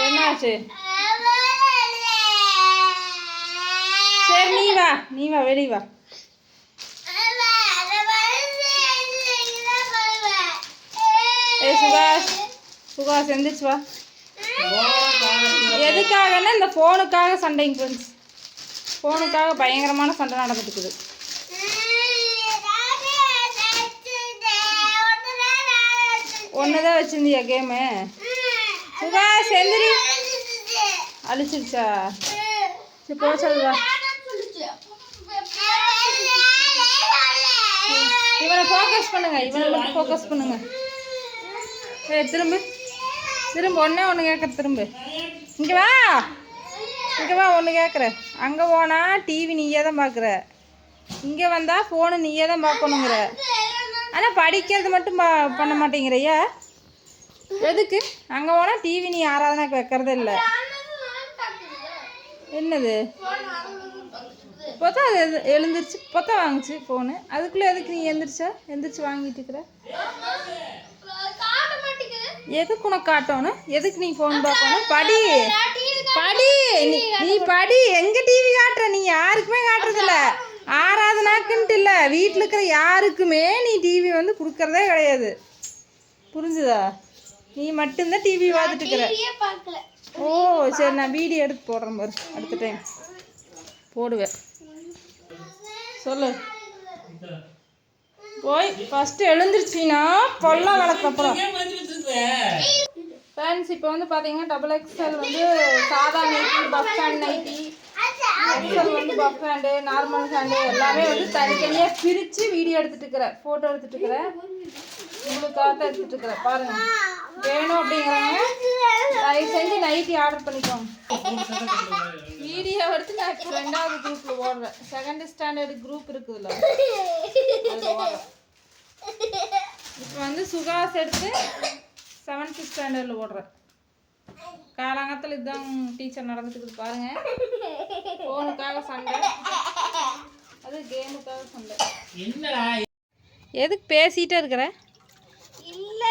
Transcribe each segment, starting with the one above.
என்னாச்சு? சரி நீ வா வெளியே வா. சுகாஷ் எந்திரிச்சு வா. எதுக்காகன்னா இந்த ஃபோனுக்காக சண்டைங்க ஃப்ரெண்ட்ஸ். ஃபோனுக்காக பயங்கரமான சண்டை நடந்துட்டு இருக்குது. ஒன்றுதான் வச்சிருந்தியா கேமு? சுகாஷ் எந்திரி. அழிச்சிருச்சா? சரி போ சொல்லுவா. இவனை ஃபோக்கஸ் பண்ணுங்க, இவனை மட்டும் ஃபோக்கஸ் பண்ணுங்க. திரும்ப ஒன்று கேட்குற. திரும்ப இங்கே வா ஒன்று கேட்குற. அங்கே போனால் டிவி நீயே தான் பார்க்குற, இங்கே வந்தால் ஃபோனு நீயே தான் பார்க்கணுங்கிற. ஆனால் படிக்கிறது மட்டும் பண்ண மாட்டேங்கிறையா? எதுக்கு? அங்கே போனால் டிவி நீ ஆராதனாக்கு வைக்கிறதே இல்லை. என்னது இப்போதான் அது எழுந்திரிச்சு இப்போதான் வாங்குச்சு ஃபோனு. அதுக்குள்ளே எதுக்கு நீ எந்திரிச்சு வாங்கிட்டு இருக்கிற? எதுக்கு உனக்கு காட்டணும்? எதுக்கு நீ ஃபோன் பார்க்கணும்? படி நீ படி. எங்கே டிவி காட்டுற? நீ யாருக்குமே காட்டுறதில்ல. ஆராதனாக்குன்ட்டு இல்லை, வீட்டில் இருக்கிற யாருக்குமே நீ டிவி வந்து கொடுக்கறதே கிடையாது. புரிஞ்சுதா? நீ மட்டும்தான் டிவி பார்த்துட்டு இருக்கிற. ஓ சரி, நான் வீடியோ எடுத்து போடுறேன் பாரு. அடுத்த டைம் போடுவேன். சொல்லு. போய் ஃபஸ்ட்டு எழுந்திருச்சின்னா கொல்லம் வளர்க்குறப்பறம் ஃப்ரெண்ட்ஸ். இப்போ வந்து பார்த்தீங்கன்னா XXL வந்து சாதா nighty, puff hand nighty, XL வந்து பஃப் ஹேண்டு, நார்மல் ஹேண்டு எல்லாமே வந்து தனித்தனியாக பிரித்து வீடியோ எடுத்துகிட்டு இருக்கிறேன், ஃபோட்டோ எடுத்துகிட்டு இருக்கிறேன். உங்களுக்காக தான் எடுத்துகிட்டு இருக்கிறேன். பாருங்கள், வேணும் அப்படிங்கிறவங்க தயவு செஞ்சு நைட்டி ஆர்டர் பண்ணிக்கோங்க. வீடியோ எடுத்து நான் இப்போ 2வது குரூப்பில் போடுறேன். 2nd ஸ்டாண்டர்டு குரூப் இருக்குதுல்ல, இப்போ வந்து சுகாஸ் எடுத்து 7th ஸ்டாண்டர்டில் போடுறேன். காலங்காலத்தில் இதுதான் டீச்சர் நடந்துட்டு பாருங்கள். ஃபோனுக்காக சண்டை, அது கேமுக்காக சண்டை. எதுக்கு பேசிகிட்டே இருக்கிற? இல்ல,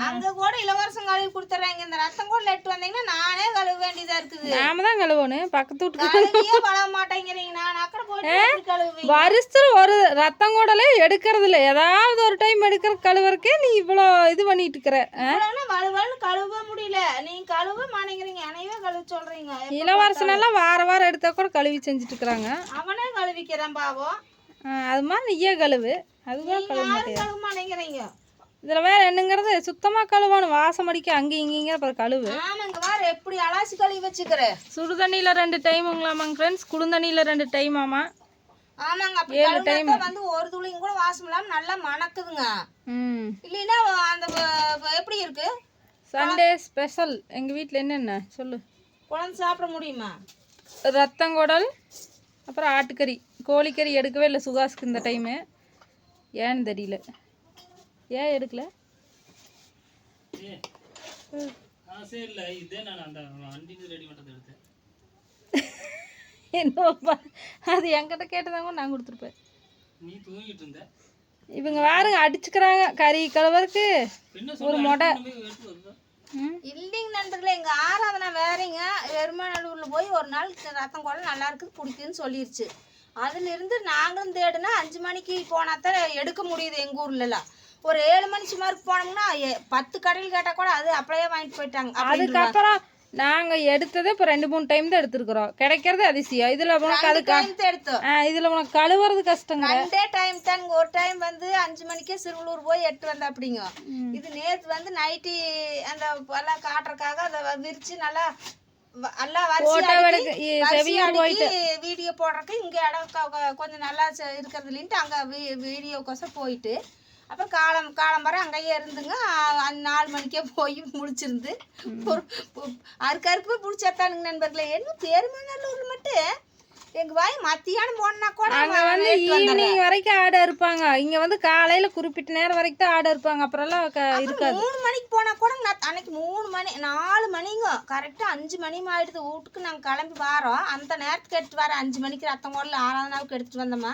அங்க கூட இலவசம் கழுவி கொடுத்துறாங்க. இந்த ரத்தம் கூட லெட்டு வந்தீங்கன்னா நானே கழுவ வேண்டியதா இருக்குது. நாம தான் கழுவணும், பக்கத்து வீட்டுக்கு கழுவ மாட்டேங்கிறீங்க. நான் அக்கறை போயிட்டு கழுவுவேன். வருஷத்துல ஒரு ரத்தம் கூடலே எடுக்கிறது இல்லை, ஏதாவது ஒரு டைம் எடுக்கிற கழுவுறக்கே நீ இவ்வளோ இது பண்ணிட்டு இருக்கிற. வலுவலு கழுவ முடியல, நீங்க கழுவ மாட்டேங்கிறீங்க. அனைவே கழுவ சொல்றீங்க. இலவசம் எல்லாம் வாரம் எடுத்தா கூட கழுவி செஞ்சுட்டு இருக்கிறாங்க. அவனே கழுவிக்கிறான் பாவம். அது மாதிரி நீயே கழுவு. அதுதான் கழுவ மாட்டேங்கிறீங்க. இதில் வேற என்னங்கிறது சுத்தமாக கழுவணும். வாசம் அடிக்க அங்கேயும் இங்கேங்கிற அப்புறம் கழுவு. ஆமாங்க, வேற எப்படி அலாசி கழுவி வச்சுக்கிற? சுடு தண்ணியில் 2 டைமுங்களாமாங்க ஃப்ரெண்ட்ஸ், குளிர்தண்ணியில் 2 டைம். ஆமாம் ஆமாங்க, அப்படி 7 டைம் வந்து ஒரு துளியும் கூட வாசம் இல்லாமல் நல்லா மணக்குதுங்க. இல்லைன்னா அந்த எப்படி இருக்கு? சண்டே ஸ்பெஷல் எங்கள் வீட்டில் என்னென்ன சொல்லு. குழந்தை சாப்பிட முடியுமா? ரத்தங்குடல், அப்புறம் ஆட்டுக்கறி, கோழிக்கறி எடுக்கவே இல்லை சுகாஸுக்கு இந்த டைமு. ஏன்னு தெரியல. ஏன் எடுக்கல? என்னப்பா அது என்கிட்ட கேட்டதாங்க நான் கொடுத்துருப்பேன். இவங்க வேறுங்க அடிச்சுக்கிறாங்க கறி கழுவருக்கு ஒரு மொடை. இல்லைங்க நண்பர்களே, எங்க ஆராதனை வேறங்க. எருமநல்லூர்ல போய் ஒரு நாள் ரத்தம் கூட நல்லா இருக்குது குடிக்குதுன்னு சொல்லிருச்சு. அதுல இருந்து நாங்களும் தேடுனா 5 மணிக்கு போனா தான் எடுக்க முடியுது. எங்க ஊர்லலாம் ஒரு 7 மணி சுமாருக்கு போனோம்னா 10 கடையில் கேட்டால் கூட அது அப்படியே வாங்கிட்டு போயிட்டாங்க. அதுக்கப்புறம் நாங்கள் எடுத்ததே இப்போ 2-3 டைம் தான் எடுத்துருக்குறோம். கிடைக்கிறது அதிசயம். இதில் உனக்கு அதுக்கு எடுத்தோம். இதில் உனக்கு கழுவுறது கஷ்டங்க. 2 டைம் தான். ஒரு டைம் வந்து 5 மணிக்கே சிறுவலூர் போய் 8 வந்தா அப்படிங்க. இது நேற்று வந்து நைட்டி அந்த எல்லாம் காட்டுறதுக்காக அதை விரிச்சு நல்லா வீடியோ போடுறதுக்கு இங்க இடம் கொஞ்சம் நல்லா இருக்கிறது இல்லைன்ட்டு அங்க வீடியோக்கோசம் போயிட்டு அப்புறம் காலம் வர அங்கேயே இருந்துங்க. 4 மணிக்கே போய் முடிச்சிருந்து அறுக்கு போய் பிடிச்சாத்தானுங்க நண்பர்களே. என்ன பெருமநல்லூர்ல மட்டும் எங்க வாய் மத்தியானம் போனா கூட அங்க வந்து ஈவினிங் வரைக்கும் ஆடு இருப்பாங்க, இங்க வந்து காலையில குறிப்பிட்ட நேரம் வரைக்கும் தான் ஆடு இருப்பாங்க, அப்புறம் எல்லாம் இருக்காது. 3 மணிக்கு போனா கூட அன்னைக்கு 3 மணி 4 மணிங்க கரெக்டா 5 மணி ஆயிடுது வீட்டுக்கு நாங்க கிளம்பி வரோம். அந்த நேரத்துக்கு எடுத்துட்டு வர 5 மணிக்கு ரத்தம் கோடல 6ஆவது நாளுக்கு எடுத்துட்டு வந்தோம்மா.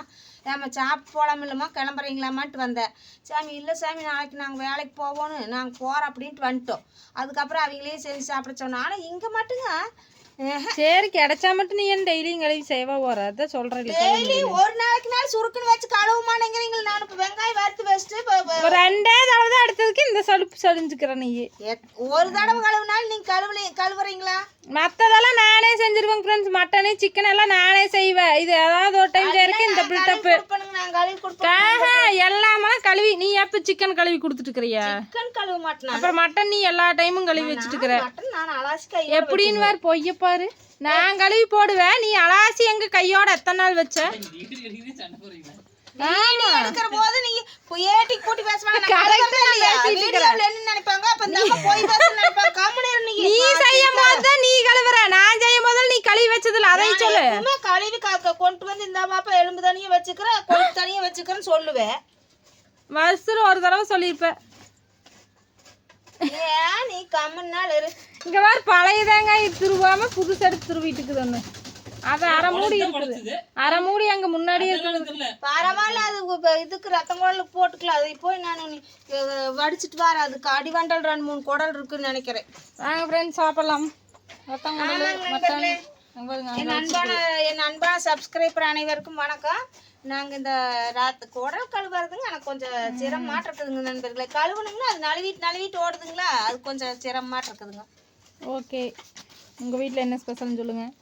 ஏமா சாப்பிட்டு போகலாம் இல்லைம்மா கிளம்புறீங்களாமான்ட்டு வந்தேன். சாமி இல்லை சாமி நாளைக்கு நாங்கள் வேலைக்கு போவோன்னு நாங்கள் போகிறோம் அப்படின்ட்டு வந்துட்டோம். அதுக்கப்புறம் அவங்களே செஞ்சு சாப்பிட சொன்னோம். ஆனால் இங்கே மட்டுங்க சரி கிடைச்சா மட்டும் நீ ஏன் டெய்லியும் கழுவி செய்வா போற? அதான் சொல்றேன், டெய்லி ஒரு நாளைக்கு நாள் சுருக்குன்னு வச்சு கழுவுமானேங்கிறீங்க. நான் இப்போ வெங்காயம் வறுத்து வச்சுட்டு ஒரு 2 தடவை தான் அடுத்ததுக்கு இந்த சலுப்பு சலிஞ்சுக்கிறேன். நீ ஒரு தடவை கழுவுனாலும் நீங்கள் கழுவுறீங்களா? மற்றதெல்லாம் நானே செஞ்சிருவேன் ஃப்ரெண்ட்ஸ். மட்டனு சிக்கன் எல்லாம் நானே செய்வேன். இது ஏதாவது ஒரு டைம் செய்யறதுக்கு இந்த பில்டப்பு எல்லாமே கழுவி. நீ எப்ப சிக்கன் கழுவி கொடுத்துட்டு இருக்கிறியா? சிக்கன் கழுவ மாட்டேன். அப்புறம் மட்டன் நீ எல்லா டைமும் கழுவி வச்சுட்டு இருக்கிற. எப்படின்னு வேறு பொய்ய பாரு. நான் கழுவி போடுவேன், நீ அலாசி எங்க கையோட எத்தனை நாள் வச்ச? எடுக்கிற போது நீ ஏட்டி கூட்டி பேசுவாங்க நினைப்பாங்க. அப்ப போய் பேச நினைப்பாங்க. நீ செய்யும் போது நீ கழுவுற, நான் செய்யும் போது நீ கழுவி வச்சதுல அதை சொல்லு. கழுவி கொண்டு வந்து இந்த பாப்பா எலும்பு தனியா வச்சுக்கிறேன், கொழுப்பு தனியா வச்சுக்கிறேன்னு சொல்லுவேன். வருஷத்துல ஒரு தடவை சொல்லியிருப்ப. ஏன் நீ கம்மன்னால இங்க வேற பழைய தேங்காய் துருவாம புதுசு எடுத்து துருவிட்டு இருக்குது ஒண்ணு. அது அரை மூடி இருக்குது, அரை மூடி அங்க முன்னாடியே இருக்குது. பரவாயில்ல, அது இதுக்கு ரத்தம் குடலுக்கு போட்டுக்கலாம். அதை போய் நான் வடிச்சிட்டு வர. அதுக்கு அடிவண்டல் 2-3 குடல் இருக்குன்னு நினைக்கிறேன். வாங்க ஃப்ரெண்ட்ஸ் சாப்பிடலாம். ரத்தம் குடல் மட்டன். என் அன்பான சப்ஸ்கிரைபர் அனைவருக்கும் வணக்கம். நாங்கள் இந்த குடல் கழுவுறதுங்க எனக்கு கொஞ்சம் சிரமமாட்டு இருக்குதுங்க நண்பர்களே. கழுவுனுங்கன்னா அது நழுவிட்டு ஓடுதுங்களா, அது கொஞ்சம் சிரமமாட்டு இருக்குதுங்க. ஓகே, உங்கள் வீட்டில் என்ன ஸ்பெஷல்னு சொல்லுங்கள்.